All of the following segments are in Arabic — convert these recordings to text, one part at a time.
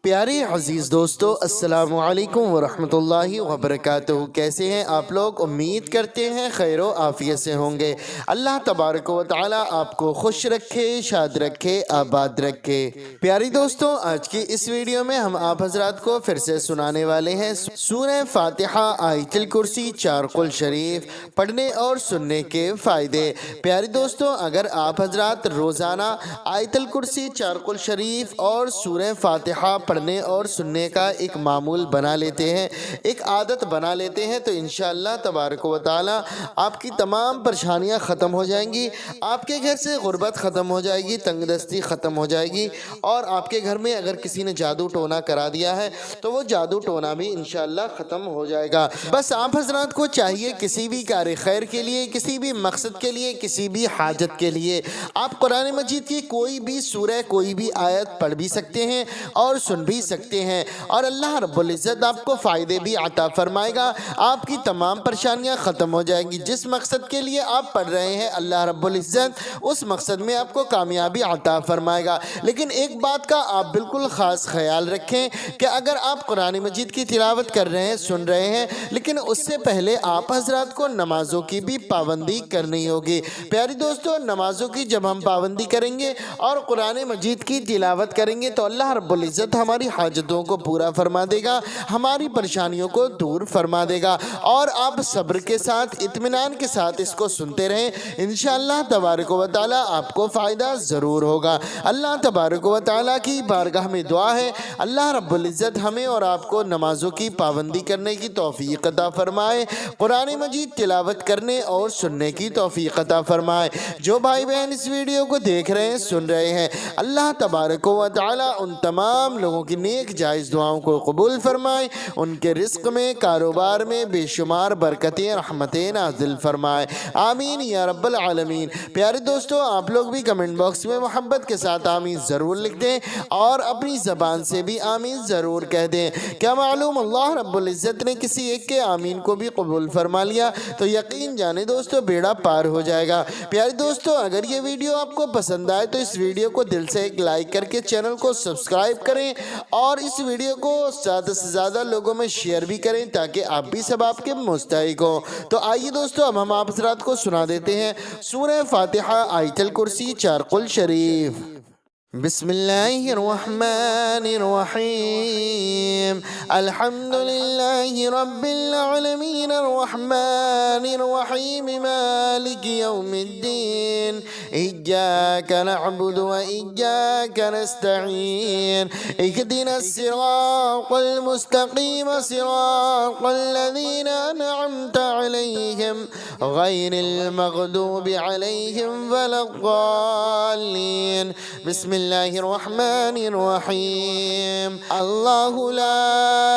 پیارے عزیز دوستو، السلام علیکم ورحمۃ اللہ وبرکاتہ۔ کیسے ہیں آپ لوگ؟ امید کرتے ہیں خیر و عافیت سے ہوں گے۔ اللہ تبارک و تعالی آپ کو خوش رکھے، شاد رکھے، آباد رکھے۔ پیاری دوستو، آج کی اس ویڈیو میں ہم آپ حضرات کو پھر سے سنانے والے ہیں سورہ فاتحہ، آیت الکرسی، چار قل شریف پڑھنے اور سننے کے فائدے۔ پیاری دوستو، اگر آپ حضرات روزانہ آیت الکرسی، چار قل شریف اور سورہ فاتحہ پڑھنے اور سننے کا ایک معمول بنا لیتے ہیں، ایک عادت بنا لیتے ہیں، تو انشاءاللہ تبارک و تعالی آپ کی تمام پریشانیاں ختم ہو جائیں گی، آپ کے گھر سے غربت ختم ہو جائے گی، تنگ دستی ختم ہو جائے گی، اور آپ کے گھر میں اگر کسی نے جادو ٹونا کرا دیا ہے تو وہ جادو ٹونا بھی انشاءاللہ ختم ہو جائے گا۔ بس آپ حضرات کو چاہیے کسی بھی کار خیر کے لیے، کسی بھی مقصد کے لیے، کسی بھی حاجت کے لیے آپ قرآن مجید کی کوئی بھی سورہ، کوئی بھی آیت پڑھ بھی سکتے ہیں اور سن بھی سکتے ہیں، اور اللہ رب العزت آپ کو فائدے بھی عطا فرمائے گا، آپ کی تمام پریشانیاں ختم ہو جائیں گی۔ جس مقصد کے لیے آپ پڑھ رہے ہیں اللہ رب العزت اس مقصد میں آپ کو کامیابی عطا فرمائے گا۔ لیکن ایک بات کا آپ بالکل خاص خیال رکھیں کہ اگر آپ قرآن مجید کی تلاوت کر رہے ہیں، سن رہے ہیں، لیکن اس سے پہلے آپ حضرات کو نمازوں کی بھی پابندی کرنی ہوگی۔ پیاری دوستو، نمازوں کی جب ہم پابندی کریں گے اور قرآن مجید کی تلاوت کریں گے تو اللہ رب العزت ہماری حاجتوں کو پورا فرما دے گا، ہماری پریشانیوں کو دور فرما دے گا، اور آپ صبر کے ساتھ، اطمینان کے ساتھ اس کو سنتے رہیں، انشاءاللہ تبارک و تعالی آپ کو فائدہ ضرور ہوگا۔ اللہ تبارک و تعالی کی بارگاہ میں دعا ہے، اللہ رب العزت ہمیں اور آپ کو نمازوں کی پابندی کرنے کی توفیق عطا فرمائے، قرآن مجید تلاوت کرنے اور سننے کی توفیق عطا فرمائے۔ جو بھائی بہن اس ویڈیو کو دیکھ رہے ہیں، سن رہے ہیں، اللہ تبارک و تعالی ان تمام لوگوں کی نیک جائز دعاؤں کو قبول فرمائے، ان کے رزق میں، کاروبار میں بے شمار برکتیں، رحمتیں نازل فرمائے، آمین یا رب العالمین۔ پیارے دوستو، آپ لوگ بھی کمنٹ باکس میں محبت کے ساتھ آمین ضرور لکھ دیں، اور اپنی زبان سے بھی آمین ضرور کہہ دیں۔ کیا معلوم اللہ رب العزت نے کسی ایک کے آمین کو بھی قبول فرما لیا تو یقین جانے دوستو بیڑا پار ہو جائے گا۔ پیارے دوستو، اگر یہ ویڈیو آپ کو پسند آئے تو اس ویڈیو کو دل سے ایک لائک کر کے چینل کو سبسکرائب کریں، اور اس ویڈیو کو زیادہ سے زیادہ لوگوں میں شیئر بھی کریں تاکہ آپ بھی سب آپ کے مستحق ہوں۔ تو آئیے دوستو، اب ہم آپ حضرات کو سنا دیتے ہیں سورہ فاتحہ، آیت الکرسی، چار قل شریف۔ بسم اللہ الرحمن الرحیم، الحمد للہ رب العالمین، الرحمن الرحیم، مالک یوم الدین، ایاک نعبد و ایاک نستعین، اہدنا الصراط المستقیم، صراط الذین انعمت علیہم غیر المغضوب علیہم ولا الضالین۔ بسم اللہ الرحمن الرحیم، اللہ لا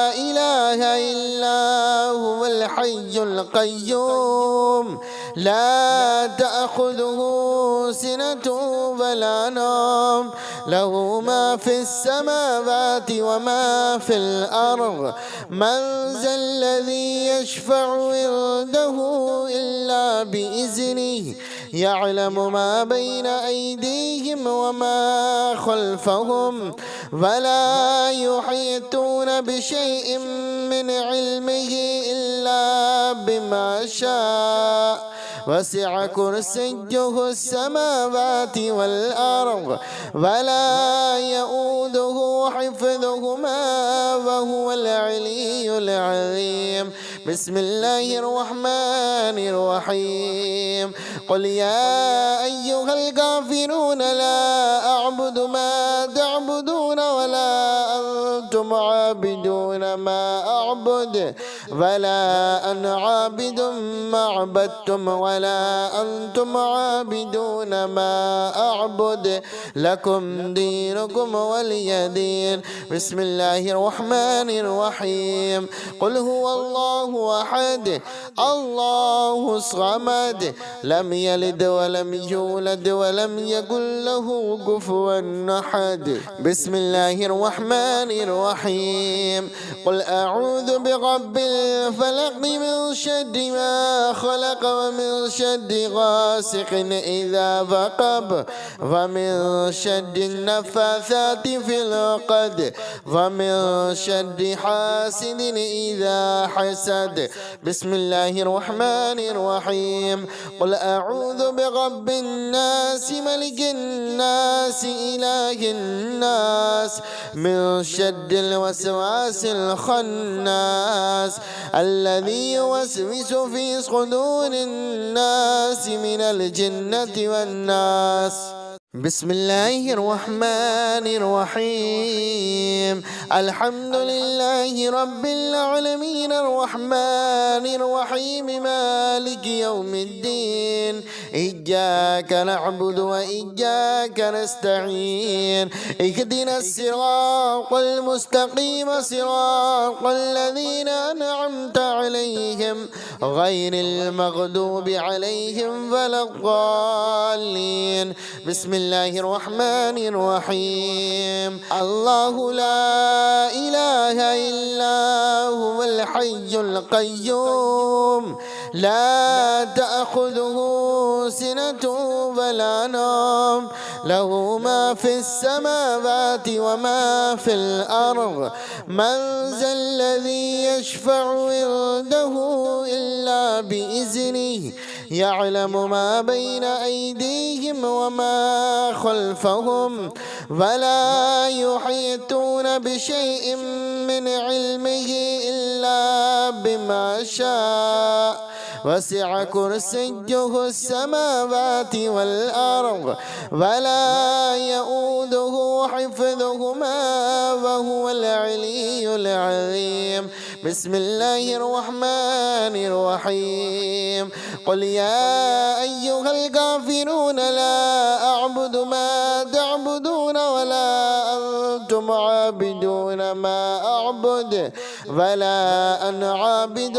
الہ الا هو الحی القیوم، لا تأخذه سنة ولا نوم، له ما في السماوات وما في الأرض، من ذا الذي يشفع عنده إلا بإذنه، يعلم ما بين أيديهم وما خلفهم، ولا يحيطون بشيء من علمه إلا بما شاء، وسع كرسيه السماوات والأرض، ولا يؤوده حفظهما، وهو العلي العظيم۔ بسم الله الرحمن الرحيم، قل يا أيها الكافرون لا أعبد ما تعبدون، ولا أنتم عابدون ما أعبد، ولا أنا عابد ما عبدتم، ولا أنتم عابدون ما أعبد، لكم دينكم ولي دين۔ بسم الله الرحمن الرحيم، قل هو الله أحد، الله الصمد، لم يلد ولم يولد ولم يكن له كفوا أحد۔ بسم الله الرحمن الرحيم، قل أعوذ برب الفلق من شر ما خلق ومن شر غاسق إذا وقب ومن شر النفاثات في العقد ومن شر حاسد إذا حسد. بسم الله الرحمن الرحيم. قل أعوذ برب الناس ملك الناس إله الناس من شر الوسواس الخناس الذي يوسوس في صدور الناس من الجنة والناس. بسم الله الرحمن الرحيم. الحمد لله رب العالمين الرحمن الرحيم مالك يوم الدين إياك نعبد وإياك نستعين اهدنا الصراط المستقيم صراط الذين أنعمت عليهم غير المغضوب عليهم ولا الضالين. بسم الله الرحمن الرحيم. الله لا إله إلا هو الحي القيوم لا تأخذه سنة ولا نوم له ما في السماوات وما في الأرض من ذا الذي يشفع عنده إلا بإذنه يعلم ما بين أيديهم وما خلفهم ولا يحيطون بشيء من علمه إلا بما شاء وسع كرسيه السماوات والأرض ولا يؤوده حفظهما وهو العلي العظيم. بسم الله الرحمن الرحيم. قل يا أيها الكافرون لا أعبد ما تعبدون ولا أنتم عابدون ما أعبد ولا أنا عابد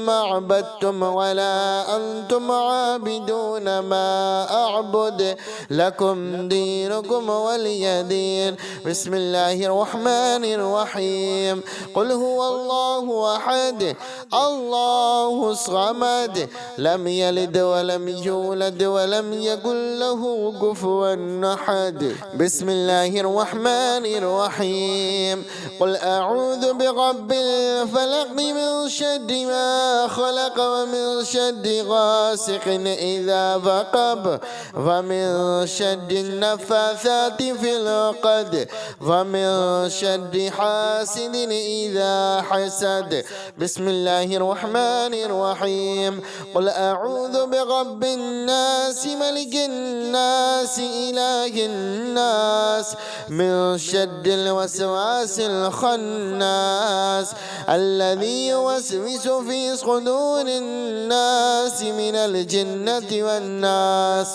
ما عبدتم ولا أنتم عابدون ما أعبد لكم دينكم ولي دين. بسم الله الرحمن الرحيم. قل هو الله أحد الله الصمد لم يلد ولم يولد ولم يكن له كفوا أحد. بسم الله الرحمن الرحيم. قل أعوذ برب الفلق من شر ما خلق ومن شر غاسق إذا وقب ومن شر النفاثات في العقد ومن شر حاسد إذا حسد. بسم الله الرحمن الرحيم. قل أعوذ برب الناس ملك الناس إله الناس من شر الوسواس الخناس الذي يوسوس في صدور الناس من الجنة والناس.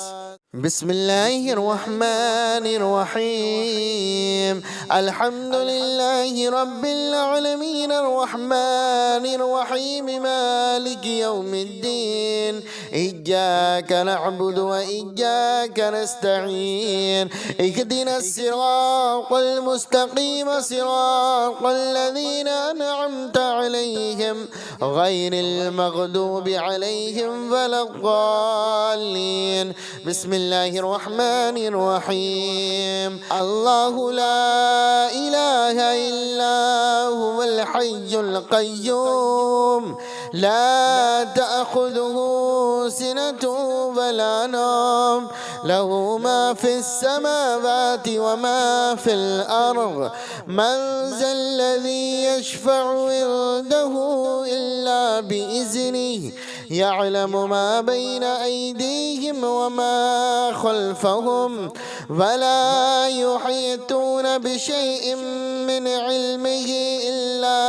بسم الله الرحمن الرحيم. الحمد لله رب العالمين الرحمن الرحيم مالك يوم الدين إياك نعبد وإياك نستعين اهدنا الصراط المستقيم صراط الذين أنعمت عليهم غير المغضوب عليهم ولا الضالين. بسم الله الرحمن الرحيم. الله لا إله إلا هو الحي القيوم لا تأخذه سنة ولا نوم له ما في السماوات وما في الأرض من ذا الذي يشفع عنده إلا بإذنه يعلم ما بين أيديهم وما خلفهم ولا يحيطون بشيء من علمه إلا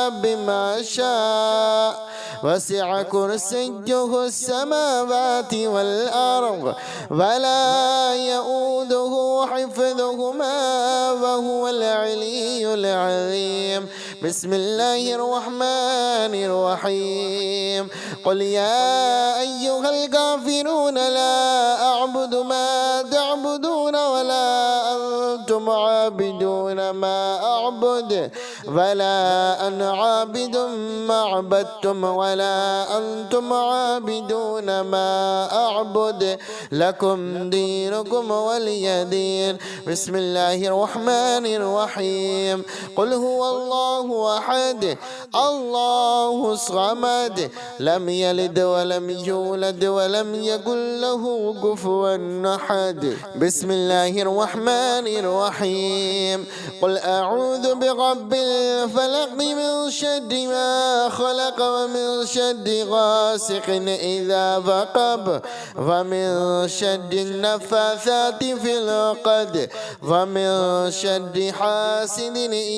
بما شاء وسع كرسيه السماوات والأرض ولا يؤوده حفظهما وهو العلي العظيم. بسم الله الرحمن الرحيم. قل يا أيها الكافرون لا أعبد ما تعبدون ولا أنتم عابدون ما أعبد أعبد ولا أنا عابد ما عبدتم ولا أنتم عابدون ما أعبد لكم دينكم ولي دين. بسم الله الرحمن الرحيم. قل هو الله أحد الله الصمد لم يلد ولم يولد ولم يكن له كفوا أحد. بسم الله الرحمن الرحيم. قل أعوذ برب الفلق من شر ما خلق ومن شر غاسق إذا وقب ومن شر النفاثات في العقد ومن شر حاسد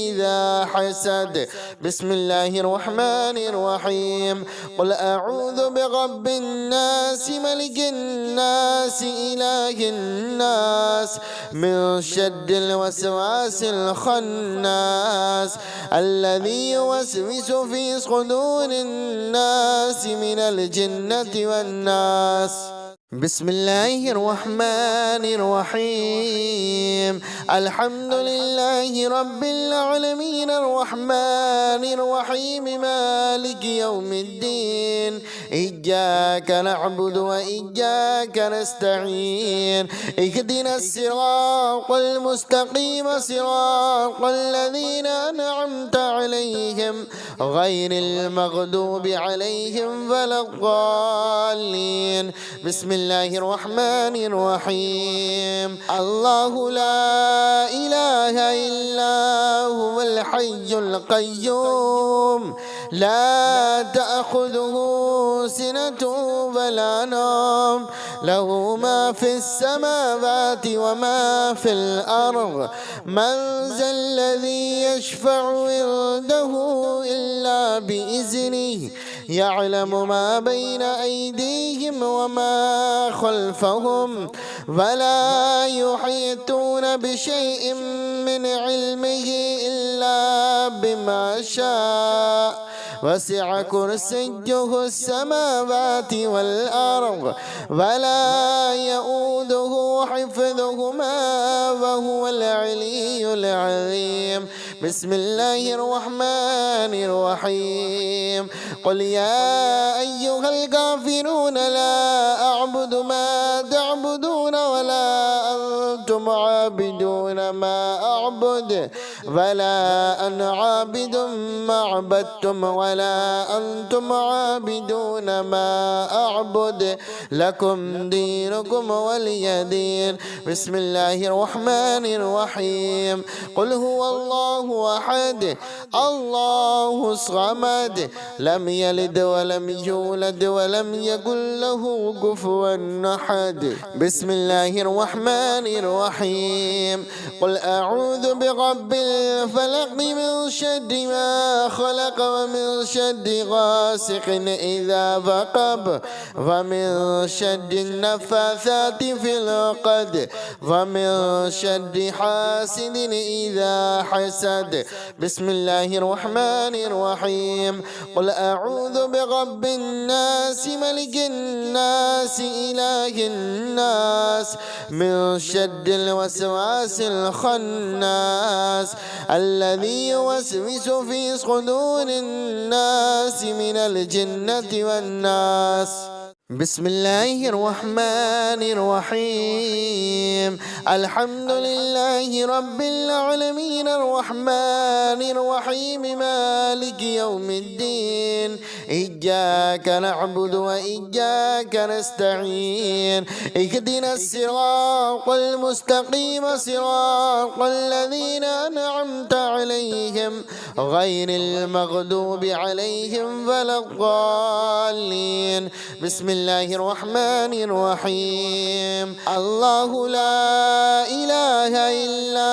إذا حسد. بسم الله الرحمن الرحيم. قل أعوذ برب الناس ملك الناس إله الناس من شر الوسواس الخناس الذي يوسوس في صدور الناس من الجنة والناس. بسم الله الرحمن الرحيم. الحمد لله رب العالمين الرحمن الرحيم مالك يوم الدين إياك نعبد وإياك نستعين اهدنا الصراط المستقيم صراط الذين أنعمت عليهم غير المغضوب عليهم ولا الضالين. بسم الله الرحمن الرحيم. الله لا إله إلا هو الحي القيوم لا تأخذه سنة ولا نوم له ما في السماوات وما في الأرض من ذا الذي يشفع عنده إلا بإذنه يعلم ما بين أيديهم وما خلفهم ولا يحيطون بشيء من علمه إلا بما شاء وسع كرسيه السماوات والأرض ولا يؤوده حفظهما وهو العلي العظيم. بسم الله الرحمن الرحيم. قل يا أيها الكافرون لا أعبد ما تعبدون ولا أنتم عابدون ما أعبد ولا أنا عابد ما عبدتم ولا أنتم عابدون ما أعبد لكم دينكم ولي دين. بسم الله الرحمن الرحيم. قل هو الله أحد الله الصمد لم يلد ولم يولد ولم يكن له كفوا أحد. بسم الله الرحمن الرحيم. قل أعوذ برب الفلق من شر ما خلق ومن شر غاسق إذا وقب ومن شر النفاثات في العقد ومن شر حاسد إذا حسد. بسم الله الرحمن الرحيم. قل أعوذ برب الناس ملك الناس إله الناس من شر الوسواس الخناس الذي يوسوس في صدور الناس من الجنة والناس. بسم الله الرحمن الرحيم. الحمد لله رب العالمين الرحمن الرحيم مالك يوم الدين إياك نعبد وإياك نستعين اهدنا الصراط المستقيم صراط الذين أنعمت عليهم غير المغضوب عليهم ولا الضالين. بسم الله الرحمن الرحيم. الله لا إله إلا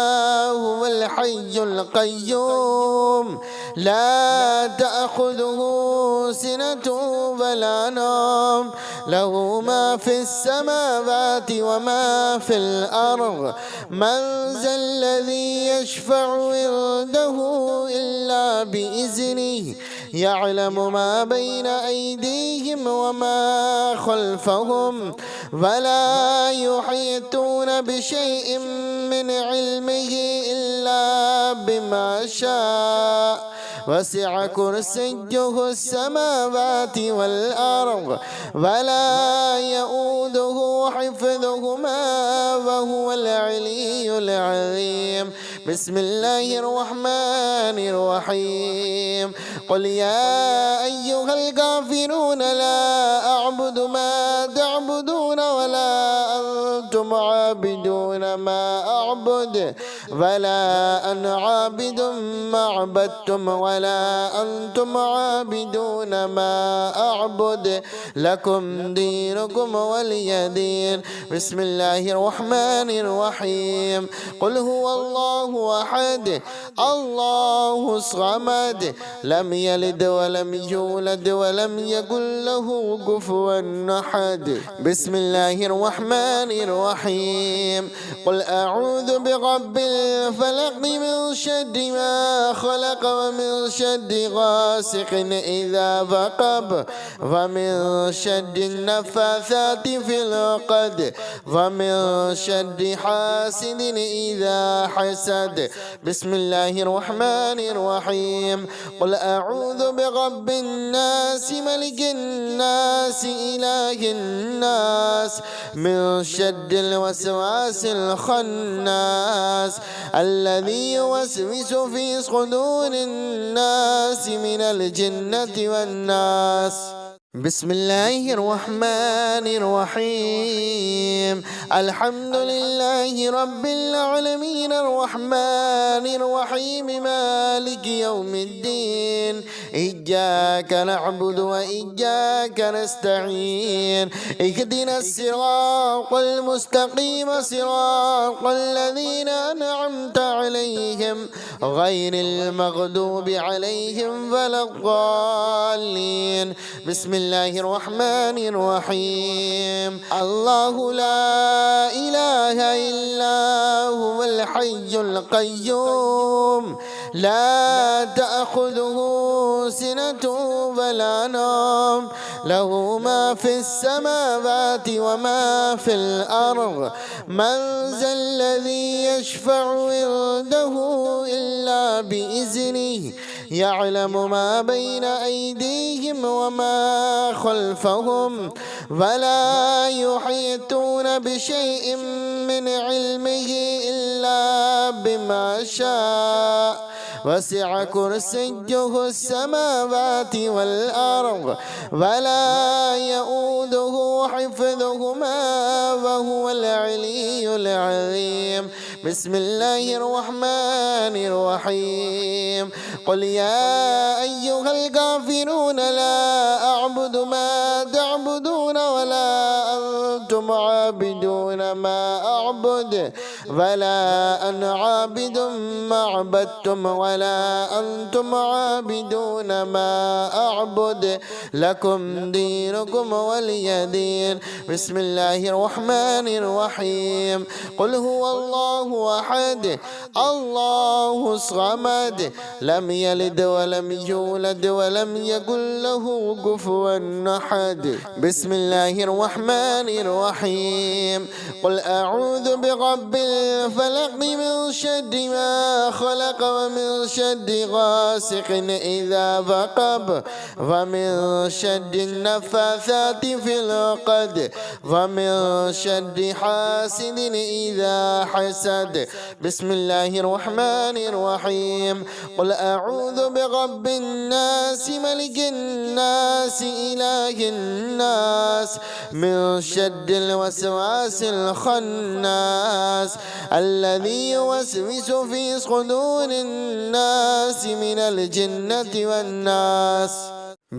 هو الحي القيوم لا تأخذه سنة ولا نوم له ما في السماوات وما في الأرض من ذا الذي يشفع عنده إلا بإذنه يعلم ما بين أيديهم وما خلفهم ولا يحيطون بشيء من علمه إلا بما شاء وسع كرسيه السماوات والأرض ولا يؤوده حفظهما وهو العلي العظيم. بسم الله الرحمن الرحيم. قل يا أيها الكافرون لا أعبد ما تعبدون ولا أنتم عابدون ما أعبد ولا أنا عابد ما عبدتم ولا أنتم عابدون ما أعبد لكم دينكم ولي دين. بسم الله الرحمن الرحيم. قل هو الله أحد الله الصمد لم يلد ولم يولد ولم يكن له كفوا أحد. بسم الله الرحمن الرحيم. قل أعوذ برب الفلق من شر ما خلق ومن شر غاسق إذا وقب ومن شر النفاثات في العقد ومن شر حاسد إذا حسد. بسم الله الرحمن الرحيم. قل أعوذ برب الناس ملك الناس إله الناس من شر الوسواس الخناس الذي يوسوس في صدور الناس من الجنة والناس. بسم الله الرحمن الرحيم. الحمد لله رب العالمين الرحمن الرحيم مالك يوم الدين إياك نعبد وإياك نستعين اهدنا الصراط المستقيم صراط الذين أنعمت عليهم غير المغضوب عليهم ولا الضالين. بسم الله الرحمن الرحيم. الله لا إله إلا هو الحي القيوم لا تأخذه سنة ولا نوم له ما في السماوات وما في الأرض من ذا الذي يشفع عنده إلا بإذنه يعلم ما بين أيديهم وما خلفهم ولا يحيطون بشيء من علمه إلا بما شاء وسع كرسيه السماوات والأرض ولا يؤوده حفظهما وهو العلي العظيم. بسم الله الرحمن الرحيم. قل يا أيها الكافرون لا أعبد ما تعبدون ولا أنتم عابدون ما أعبد ولا أنا عابد ما عبدتم ولا أنتم عابدون ما أعبد لكم دينكم ولي دين. بسم الله الرحمن الرحيم. قل هو الله أحد الله الصمد لم يلد ولم يولد ولم يكن له كفوا أحد. بسم الله الرحمن الرحيم. قل أعوذ برب الفلق من شر ما خلق ومن شر غاسق إذا وقب ومن شر النفاثات في العقد ومن شر حاسد إذا حسد. بسم الله الرحمن الرحيم. قل أعوذ برب الناس ملك الناس إله الناس من شر الوسواس الخناس الذي يوسوس في صدور الناس من الجنة والناس.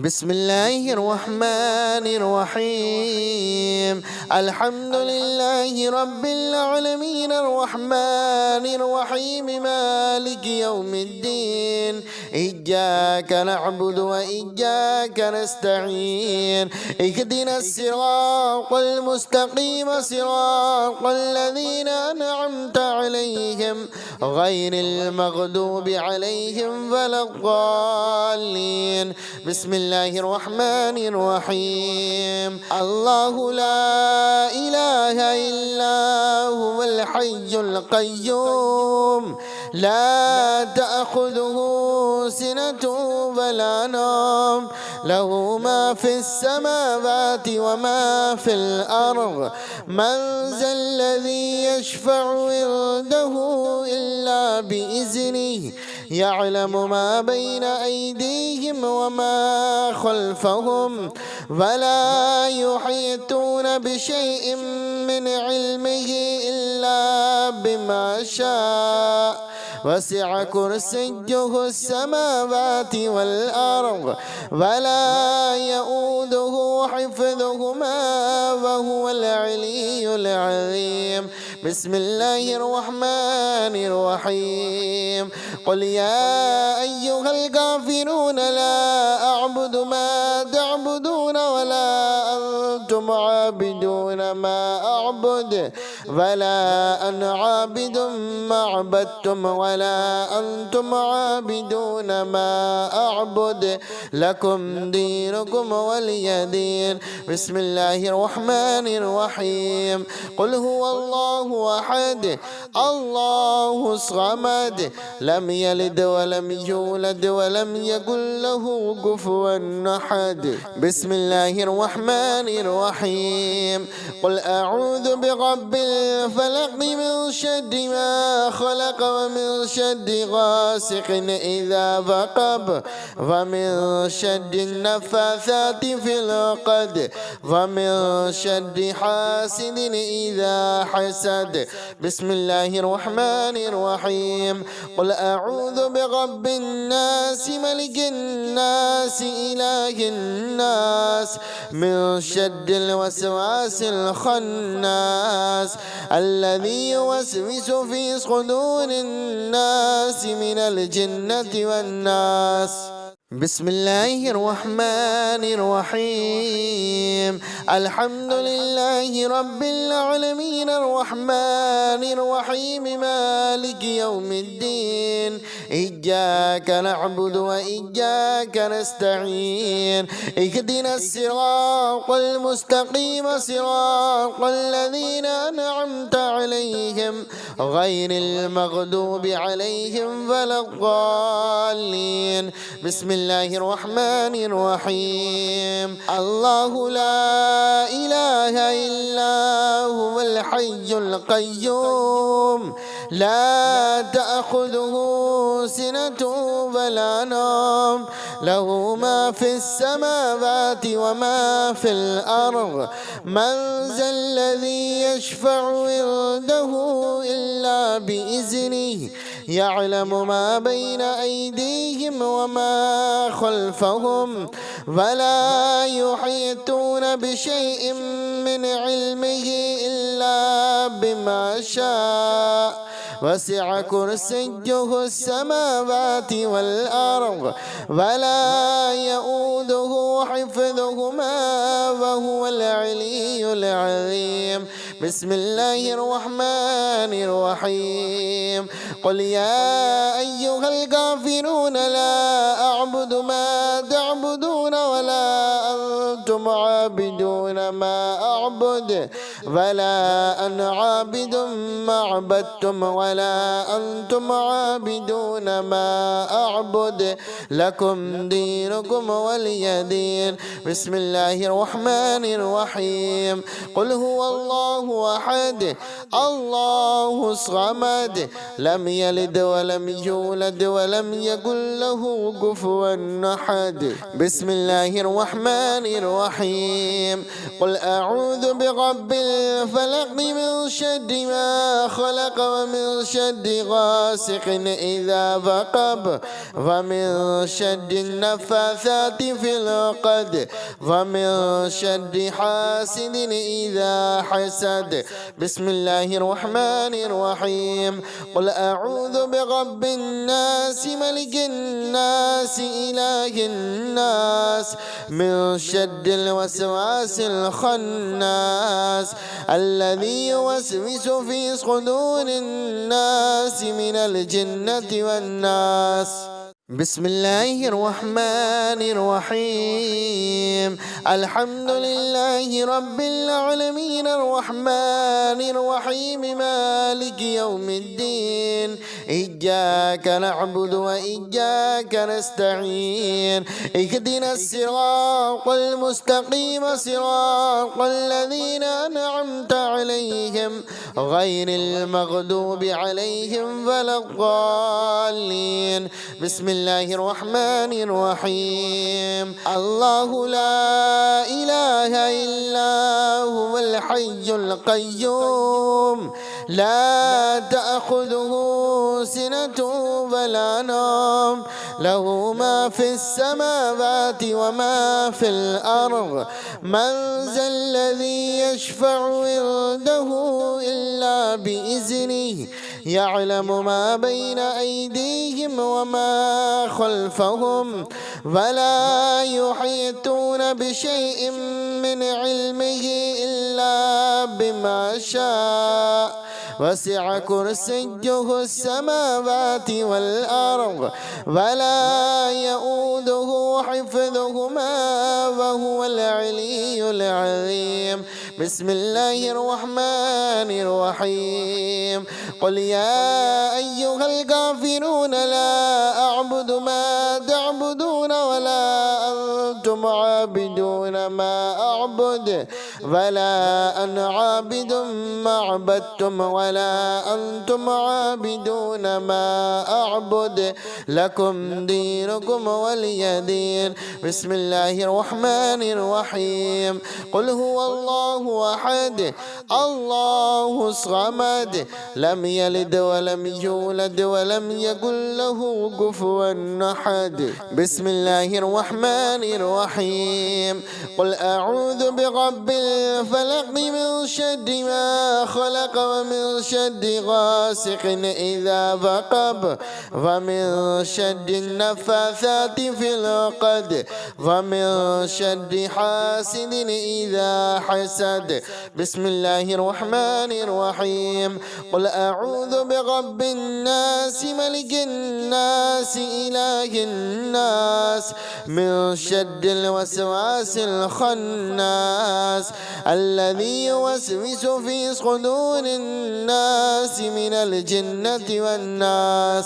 بسم الله الرحمن الرحيم الحمد لله رب العالمين الرحمن الرحيم مالك يوم الدين إياك نعبد وإياك نستعين اهدنا الصراط المستقيم صراط الذين أنعمت عليهم غير المغضوب عليهم ولا الضالين. بسم الله الرحمن الرحيم الله لا إله إلا هو الحي القيوم لا تأخذه سنة ولا نوم له ما في السماوات وما في الأرض من ذا الذي يشفع عنده إلا بإذنه يعلم ما بين أيديهم وما خلفهم ولا يحيطون بشيء من علمه إلا بما شاء وسع كرسيه السماوات والأرض ولا يؤوده حفظهما وهو العلي العظيم. بسم الله الرحمن الرحيم قل يا أيها الكافرون لا أعبد ما تعبدون ولا أنتم عابدون ما أعبد ولا أنا عابد ما عبدتم ولا أنتم عابدون ما أعبد لكم دينكم ولي دين. بسم الله الرحمن الرحيم قل هو الله أحد الله الصمد لم يلد ولم يولد ولم يكن له كفوا أحد. بسم الله الرحمن الرحيم قل أعوذ برب الفلق من شر ما خلق ومن شر غاسق إذا وقب ومن شر النفاثات في العقد ومن شر حاسد إذا حسد. بسم الله الرحمن الرحيم قل أعوذ برب الناس ملك الناس إله الناس من شر الوسواس الخناس الذي يوسوس في صدور الناس من الجنة والناس. بسم الله الرحمن الرحيم الحمد لله رب العالمين الرحمن الرحيم مالك يوم الدين إياك نعبد وإياك نستعين اهدنا الصراط المستقيم صراط الذين أنعمت عليهم غير المغضوب عليهم ولا الضالين. بسم الله الرحمن الرحيم الله لا إله إلا هو الحي القيوم لا تأخذه سنة ولا نوم له ما في السماوات وما في الأرض من ذا الذي يشفع عنده إلا بإذنه يعلم ما بين أيديهم وما خلفهم ولا يحيطون بشيء من علمه إلا بما شاء وسع كرسيه السماوات والأرض ولا يؤوده حفظهما وهو العلي العظيم. بسم الله الرحمن الرحيم قل يا أيها الكافرون لا أعبد ما تعبدون ولا أنتم عابدون ما أعبد ولا أنا عابد ما عبدتم ولا أنتم عابدون ما أعبد لكم دينكم ولي دين. بسم الله الرحمن الرحيم قل هو الله أحد الله الصمد لم يلد ولم يولد ولم يكن له كفوا أحد. بسم الله الرحمن الرحيم قل أعوذ برب الفلق من شر ما خلق ومن شر غاسق إذا وقب ومن شر النفاثات في العقد ومن شر حاسد إذا حسد. بسم الله الرحمن الرحيم. قل أعوذ برب الناس ملك الناس إله الناس من شر الوسواس الخناس الذي يوسوس في صدور الناس من الجنة والناس. بسم الله الرحمن الرحيم. الحمد لله رب العالمين الرحمن الرحيم مالك يوم الدين إياك نعبد وإياك نستعين اهدنا الصراط المستقيم صراط الذين أنعمت عليهم غير المغضوب عليهم ولا الضالين. بسم الله الرحمن الرحيم. الله لا إله إلا هو الحي القيوم لا تأخذه سنة ولا نوم له ما في السماوات وما في الأرض من ذا الذي يشفع عنده إلا بإذنه يعلم ما بين أيديهم وما خلفهم ولا يحيطون بشيء من علمه إلا بما شاء وسع كرسيه السماوات والأرض ولا يؤوده حفظهما وهو العلي العظيم. بسم الله الرحمن الرحيم. قل يا أيها الكافرون لا أعبد ما تعبدون ولا أنتم عابدون ما أعبد ولا أنا عابد ما عبدتم ولا أنتم عابدون ما أعبد لكم دينكم ولي دين. بسم الله الرحمن الرحيم. قل هو الله أحد الله الصمد لم يلد ولم يولد ولم يكن له كفوا أحد. بسم الله الرحمن الرحيم. قل أعوذ برب الفلق من شر ما خلق ومن شر غاسق إذا وقب ومن شر النفاثات في العقد ومن شر حاسد إذا حسد. بسم الله الرحمن الرحيم. قل أعوذ برب الناس ملك الناس إله الناس من شر الوسواس الخناس الذي يوسوس في صدور الناس من الجنة والناس.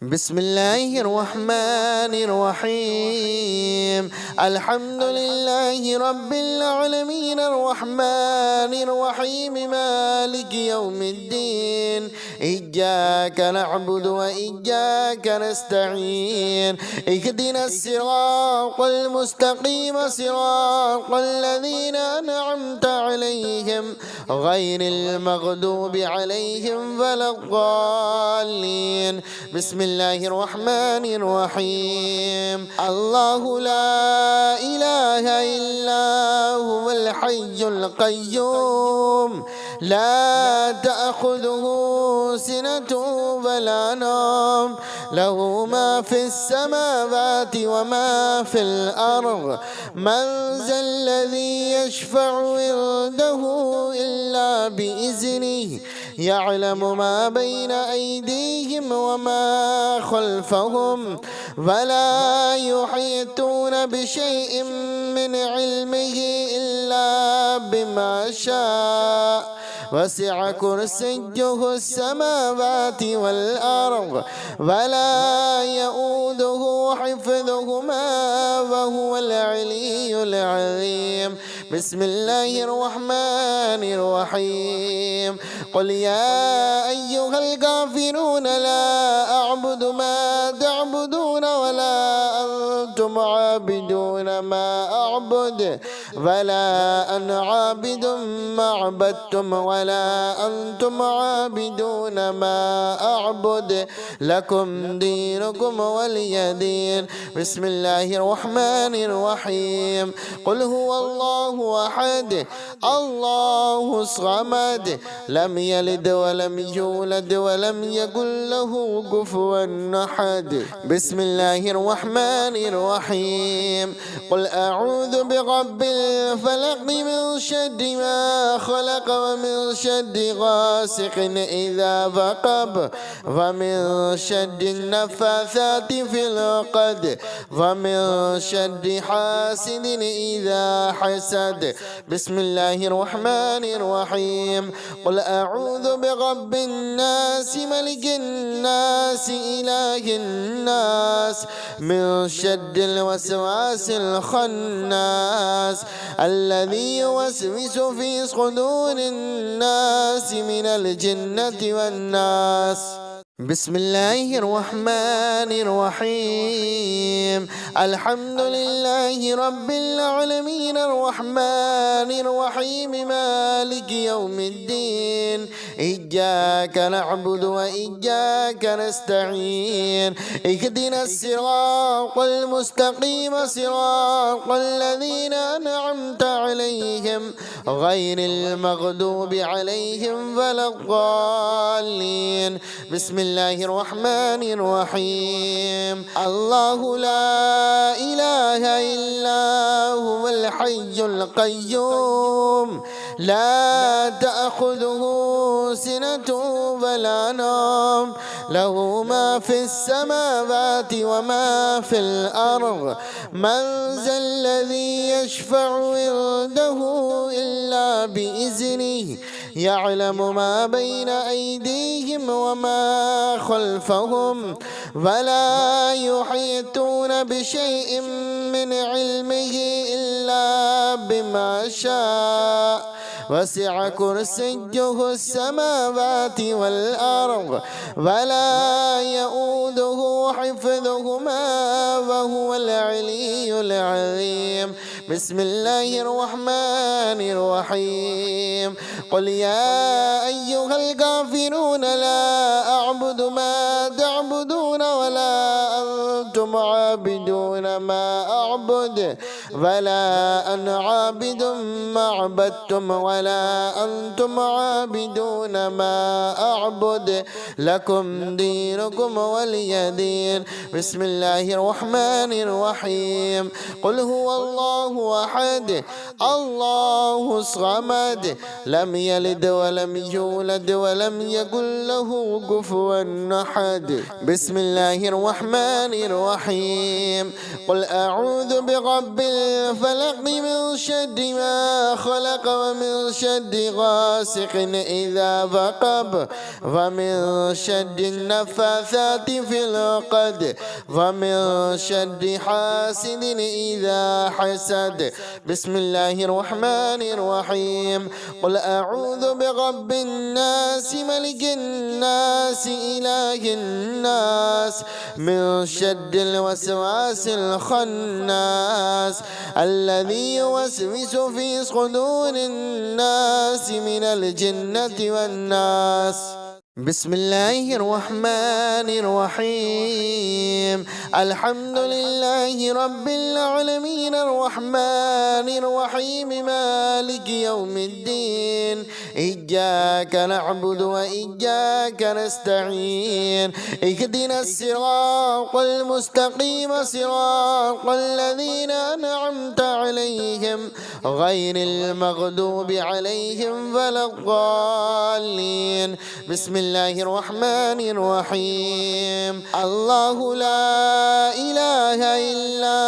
بسم الله الرحمن الرحيم. الحمد لله رب العالمين الرحمن الرحيم مالك يوم الدين إياك نعبد وإياك نستعين اهدنا الصراط المستقيم صراط الذين أنعمت عليهم غير المغضوب عليهم ولا الضالين. بسم الله الرحمن الرحيم. الله لا إله إلا هو الحي القيوم لا تأخذه سنة ولا نوم له ما في السماوات وما في الأرض من ذا الذي يشفع عنده إلا بإذنه يعلم ما بين أيديهم وما خلفهم ولا يحيطون بشيء من علمه إلا بما شاء وسع كرسيه السماوات والأرض ولا يؤوده حفظهما وهو العلي العظيم. بسم الله الرحمن الرحيم. قل يا أيها الكافرون لا أعبد ما تعبدون ولا أنتم عابدون ما أعبد ولا أنا عابد ما عبدتم ولا أنتم عابدون ما أعبد لكم دينكم ولي دين. بسم الله الرحمن الرحيم. قل هو الله أحد الله الصمد لم يلد ولم يولد ولم يكن له كفوا أحد. بسم الله الرحمن الرحيم. قل أعوذ برب الفلق من شر ما خلق ومن شر غاسق إذا وقب ومن شر النفاثات في العقد ومن شر حاسد إذا حسد. بسم الله الرحمن الرحيم. قل أعوذ برب الناس ملك الناس إله الناس من شر الوسواس الخناس الذي يوسوس في صدور الناس من الجنة والناس. بسم الله الرحمن الرحيم. الحمد لله رب العالمين الرحمن الرحيم مالك يوم الدين إياك نعبد وإياك نستعين اهدنا الصراط المستقيم صراط الذين أنعمت عليهم غير المغضوب عليهم ولا الضالين. بسم الله الرحمن الرحيم. الله لا إله إلا هو الحي القيوم لا تأخذه سنة ولا نوم له ما في السماوات وما في الأرض من ذا الذي يشفع عنده إلا بإذنه يعلم ما بين أيديهم وما خلفهم ولا يحيطون بشيء من علمه إلا بما شاء وسع كرسيه السماوات والأرض ولا يؤوده حفظهما وهو العلي العظيم. بسم الله الرحمن الرحيم. قل يا أيها الكافرون لا أعبد ما تعبدون ولا أنتم عابدون ما أعبد ولا أنا عابد ما عبدتم ولا أنتم عابدون ما أعبد لكم دينكم ولي دين. بسم الله الرحمن الرحيم. قل هو الله أحد الله الصمد لم يلد ولم يولد ولم يكن له كفوا أحد. بسم الله الرحمن الرحيم. قل أعوذ برب الفلق من شر ما خلق ومن شر غاسق إذا وقب ومن شر النفاثات في العقد ومن شر حاسد إذا حسد. بسم الله الرحمن الرحيم. قل أعوذ برب الناس ملك الناس إله الناس من شر الوسواس الخناس الذي يوسوس في صدور الناس من الجنة والناس. بسم الله الرحمن الرحيم. الحمد لله رب العالمين الرحمن الرحيم مالك يوم الدين إياك نعبد وإياك نستعين اهدنا الصراط المستقيم صراط الذين أنعمت عليهم غير المغضوب عليهم ولا الضالين. بسم الله الرحمن الرحيم. الله لا إله إلا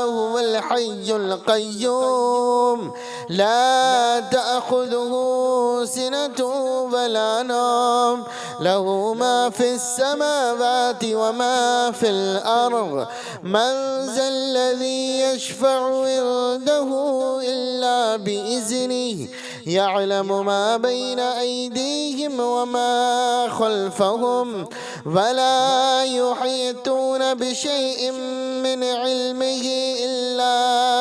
هو الحي القيوم لا تأخذه سنة ولا نوم له ما في السماوات وما في الأرض من ذا الذي يشفع عنده إلا بإذنه يعلم ما بين أيديهم وما خلفهم ولا يحيطون بشيء من علمه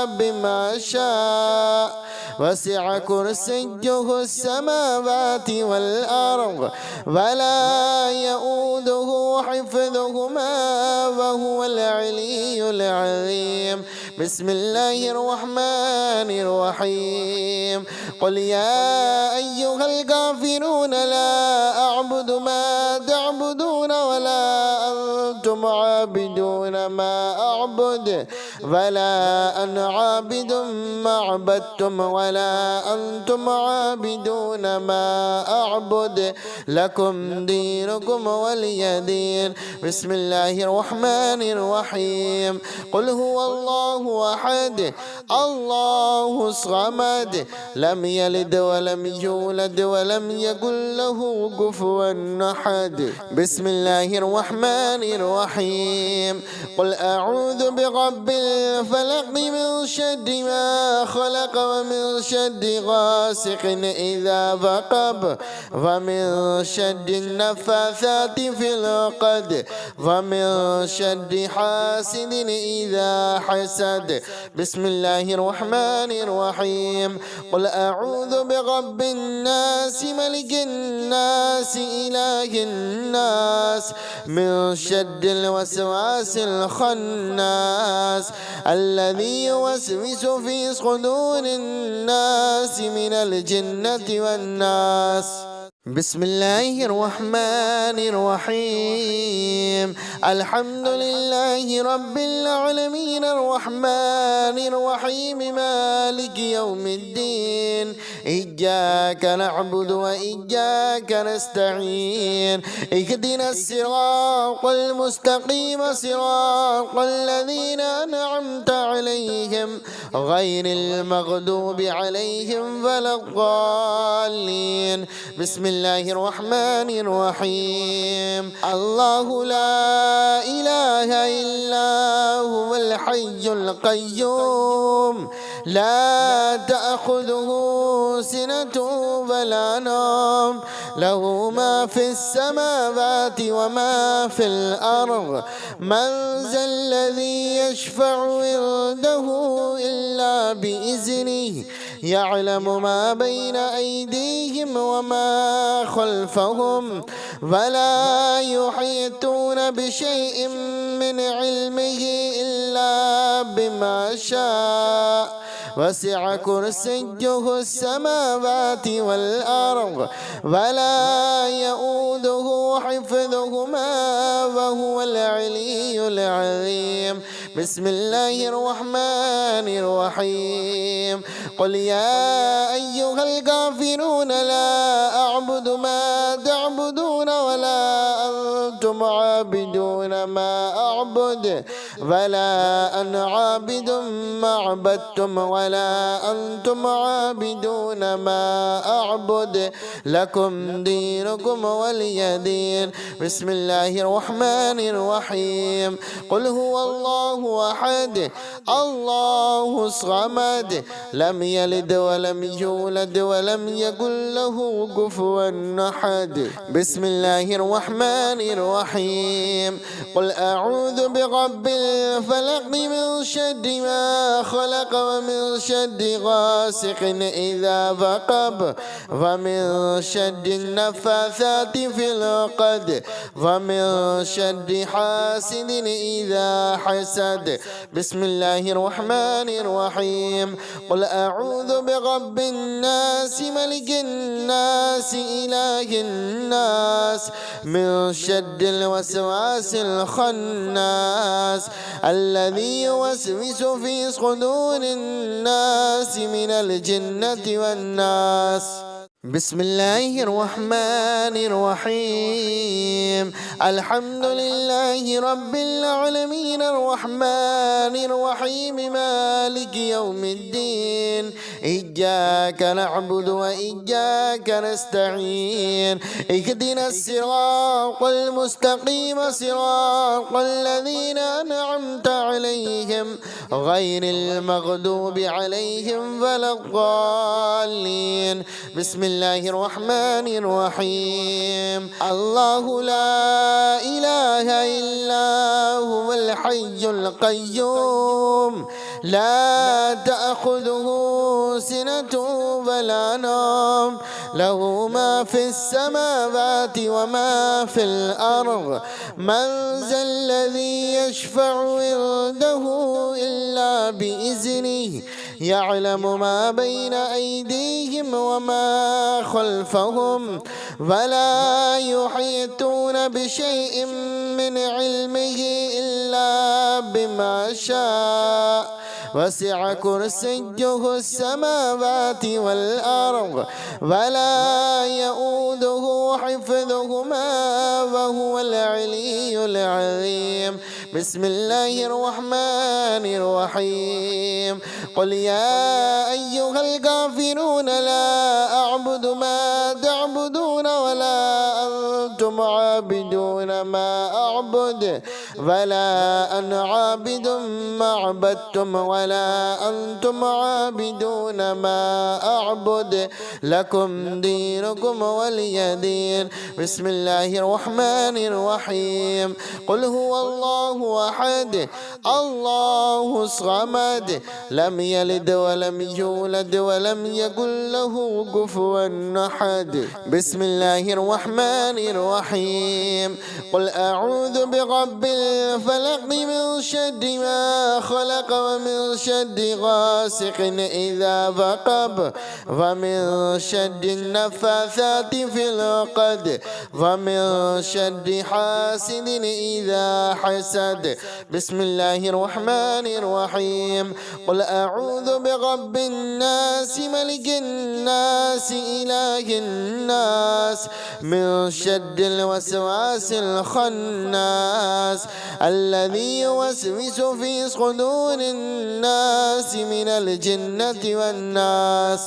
بما شاء وسع كرسيه السماوات والأرض ولا يؤوده حفظهما وهو العلي العظيم. بسم الله الرحمن الرحيم. قل يا أيها الكافرون لا أعبد ما تعبدون ولا أنتم عابدون ما أعبد ولا أنا عابد ما عبدتم ولا أنتم عابدون ما أعبد لكم دينكم ولي دين. بسم الله الرحمن الرحيم. قل هو الله أحد الله الصمد لم يلد ولم يولد ولم يكن له كفوا أحد. بسم الله الرحمن الرحيم. قل أعوذ برب الفلق من شر ما خلق ومن شر غاسق إذا وقب ومن شر النفاثات في العقد ومن شر حاسد إذا حسد. بسم الله الرحمن الرحيم. قل أعوذ برب الناس ملك الناس إله الناس من شر الوسواس الخناس الذي يوسوس في صدور الناس من الجنة والناس. بسم الله الرحمن الرحيم. الحمد لله رب العالمين الرحمن الرحيم مالك يوم الدين إياك نعبد وإياك نستعين اهدنا الصراط المستقيم صراط الذين أنعمت عليهم غير المغضوب عليهم ولا الضالين. بسم الله الرحمن الرحيم. الله لا إله إلا هو الحي القيوم لا تأخذه سنة ولا نوم له ما في السماوات وما في الأرض من ذا الذي يشفع عنده إلا بإذنه يعلم ما بين أيديهم وما خلفهم ولا يحيطون بشيء من علمه إلا بما شاء وسع كرسيه السماوات والأرض ولا يؤوده حفظهما وهو العلي العظيم. بسم الله الرحمن الرحيم. قل يا أيها الكافرون لا أعبد ما تعبدون ولا أنتم عابدون ما أعبد ولا أنا عابد ما عبدتم ولا أنتم عابدون ما أعبد لكم دينكم ولي دين. بسم الله الرحمن الرحيم. قل هو الله أحد الله الصمد لم يلد ولم يولد ولم يكن له كفوا أحد. بسم الله الرحمن الرحيم. قل أعوذ برب الفلق من شر ما خلق ومن شر غاسق إذا وقب ومن شر النفاثات في العقد ومن شر حاسد إذا حسد. بسم الله الرحمن الرحيم. قل أعوذ برب الناس ملك الناس إله الناس من شر الوسواس الخناس الذي يوسوس في صدور الناس من الجنة والناس. بسم الله الرحمن الرحيم. الحمد لله رب العالمين الرحمن الرحيم مالك يوم الدين إياك نعبد وإياك نستعين اهدنا الصراط المستقيم صراط الذين أنعمت عليهم غير المغضوب عليهم ولا الضالين. بسم الله الرحمن الرحيم الله لا إله إلا هو الحي القيوم لا تأخذه سنة ولا نوم له ما في السماوات وما في الأرض من ذا الذي يشفع عنده إلا بإذنه يعلم ما بين أيديهم وما خلفهم ولا يحيطون بشيء من علمه إلا بما شاء وسع كرسيه السماوات والأرض ولا يؤوده حفظهما وهو العلي العظيم بسم الله الرحمن الرحيم قل يا أيها الكافرون لا أعبد ما تعبدون ولا أنتم عابدون ما أعبد ولا أنا عابد ما عبدتم ولا أنتم عابدون ما أعبد لكم دينكم ولي دين بسم الله الرحمن الرحيم قل هو الله أحد الله الصمد لم يلد ولم يولد ولم يكن له كفوا أحد بسم الله الرحمن الرحيم قل أعوذ برب الفلق من شر ما خلق ومن شر غاسق إذا وقب ومن شر النفاثات في العقد ومن شر حاسد إذا حسد بسم الله الرحمن الرحيم قل أعوذ برب الناس ملك الناس إله الناس من شر الوسواس الخناس الذي يوسوس في صدور الناس من الجنة والناس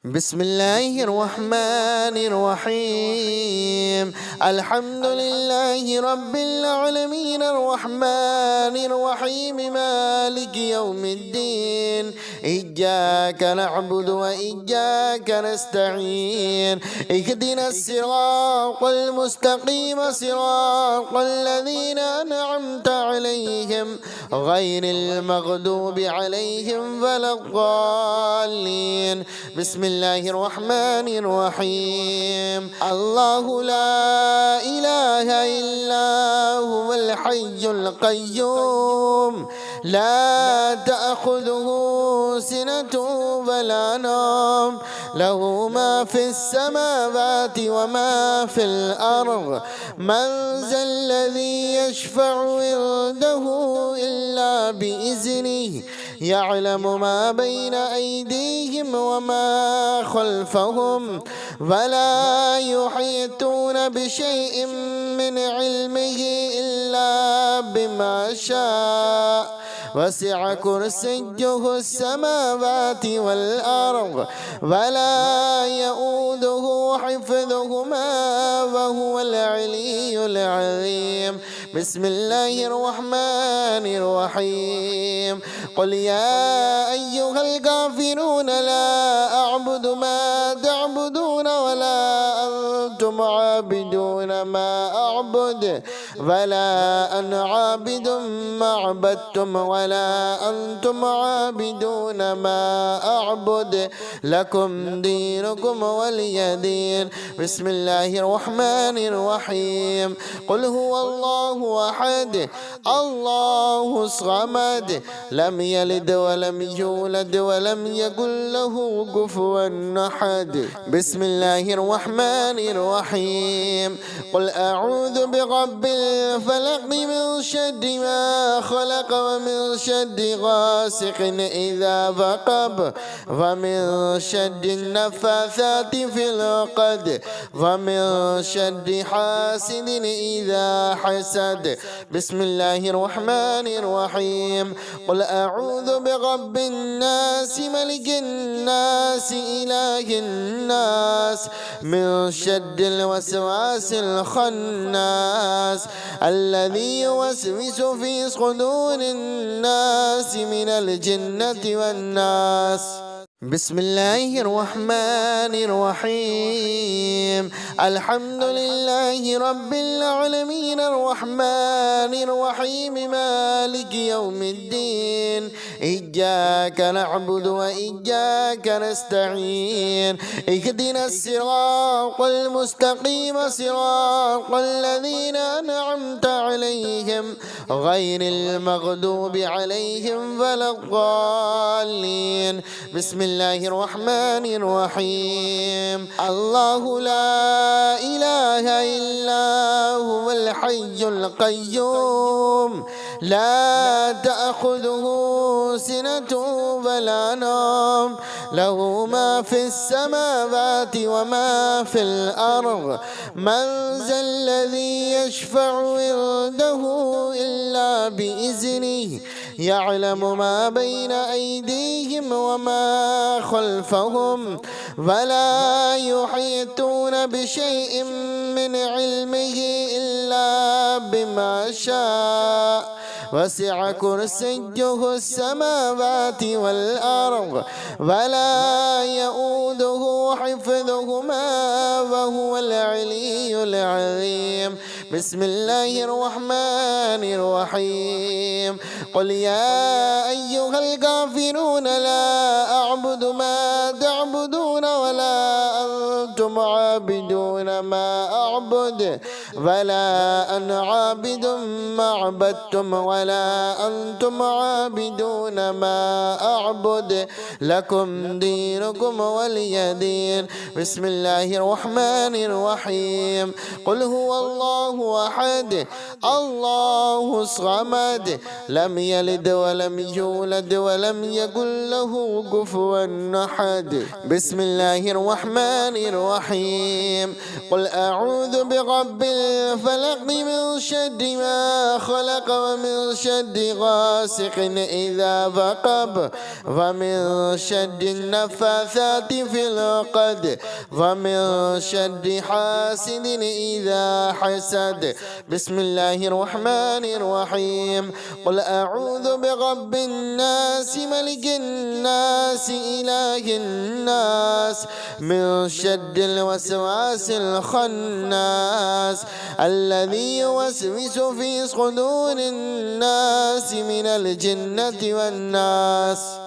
بسم الله الرحمن الرحيم الحمد لله رب العالمين الرحمن الرحيم مالك يوم الدين إياك نعبد وإياك نستعين اهدنا الصراط المستقيم صراط الذين أنعمت عليهم غير المغضوب عليهم ولا الضالين بسم الله الرحمن الرحيم الله لا إله إلا هو الحي القيوم لا تأخذه سنة ولا نوم له ما في السماوات وما في الأرض من ذا الذي يشفع عنده إلا بإذنه يعلم ما بين أيديهم وما خلفهم ولا يحيطون بشيء من علمه إلا بما شاء وسع كرسيه السماوات والأرض ولا يؤوده حفظهما وهو العلي العظيم بسم الله الرحمن الرحيم قل يا أيها الكافرون لا أعبد ما تعبدون ولا أنتم عابدون ما أعبد ولا أنا عابد ما عبدتم ولا أنتم عابدون ما أعبد لكم دينكم ولي دين بسم الله الرحمن الرحيم قل هو الله أحد الله الصمد لم يلد ولم يولد ولم يكن له كفوا أحد بسم الله الرحمن الرحيم قل أعوذ برب الفلق من شر ما خلق ومن شر غاسق إذا وقب ومن شر النفاثات في العقد ومن شر حاسد إذا حسد بسم الله الرحمن الرحيم قل أعوذ برب الناس ملك الناس إله الناس من شر الوسواس الخناس الذي يوسوس في صدور الناس من الجنة والناس بسم الله الرحمن الرحيم الحمد لله رب العالمين الرحمن الرحيم مالك يوم الدين إياك نعبد وإياك نستعين اهدنا الصراط المستقيم صراط الذين أنعمت عليهم غير المغضوب عليهم ولا الضالين. بسم الله الرحمن الرحيم الله لا إله إلا هو الحي القيوم لا تأخذه سنة ولا نوم له ما في السماوات وما في الأرض من ذا الذي يشفع عنده إلا بإذنه يعلم ما بين أيديهم وما خلفهم ولا يحيطون بشيء من علمه إلا بما شاء وسع كرسيه السماوات والأرض ولا يؤوده حفظهما وهو العلي العظيم. بسم الله الرحمن الرحيم قل يا أيها الكافرون لا أعبد ما تعبدون ولا أنتم عابدون ما أعبد ولا أنا عابد ما عبدتم ولا أنتم عابدون ما أعبد لكم دينكم ولي دين. بسم الله الرحمن الرحيم قل هو الله أحد الله الصمد لم يلد ولم يولد ولم يكن له كفوا أحد. بسم الله الرحمن الرحيم قل أعوذ برب الفلق من شر ما خلق ومن شر غاسق إذا وقب ومن شر النفاثات في العقد ومن شر حاسد إذا حسد. بسم الله الرحمن الرحيم قل أعوذ برب الناس ملك الناس إله الناس من شر الوسواس الخناس الذي يوسوس في صدور الناس من الجنة والناس.